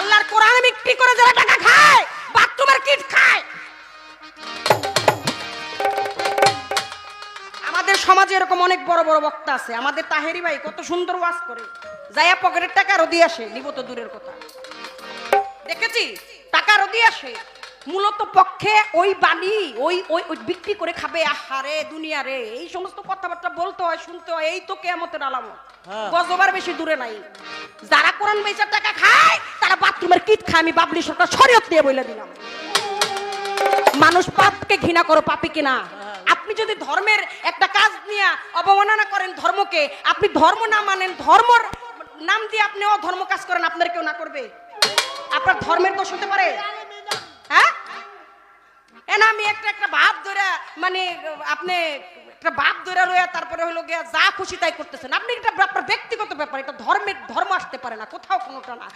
আল্লাহর কোরআন বিক্রি করে যারা টাকা খায়, বাথরুমের কিট খায়। আমাদের সমাজে এরকম অনেক বড় বড় বক্তা আছে। আমাদের তাহেরি ভাই কত সুন্দর ওয়াজ করে, যাইয়া পকেটের টাকা আরো দিয়ে আসে, নিব তো দূরের কথা, দেখেছি টাকা আরো দিয়ে আসে। মূলত পক্ষে ওই বাণী ওই ওই বিক্রি করে খাবে। আহারে দুনিয়া রে, এই সমস্ত কথাবার্তা বলতে হয়, শুনতে হয়, এই তো কিয়ামতের আলামত। গজবার বেশি দূরে নাই। যারা কোরআন বেচার টাকা খায় তারা বাথরুমের কিট খায়। আমি বাবলি সরকার শরীয়ত দিয়ে বলে দিলাম। মানুষ পাপকে ঘৃণা করো, পাপি কিনা। আপনি যদি ধর্মের একটা কাজ নিয়ে অবমাননা করেন ধর্মকে, আপনি ধর্ম না মানেন, ধর্মর নাম দিয়ে আপনি অধর্ম কাজ করেন, আপনার কেউ না করবে? আপনার ধর্মের দোষ হতে পারে? হ্যাঁ, এনা আমি একটা ভাব ধরে, মানে আপনি একটা ভাব ধরে রয়ে তারপরে হলো গিয়া যা খুশি তাই করতেছেন। আপনি এটা আপনার ব্যক্তিগত ব্যাপার, এটা ধর্ম আসতে পারে না কোথাও, কোনোটা না।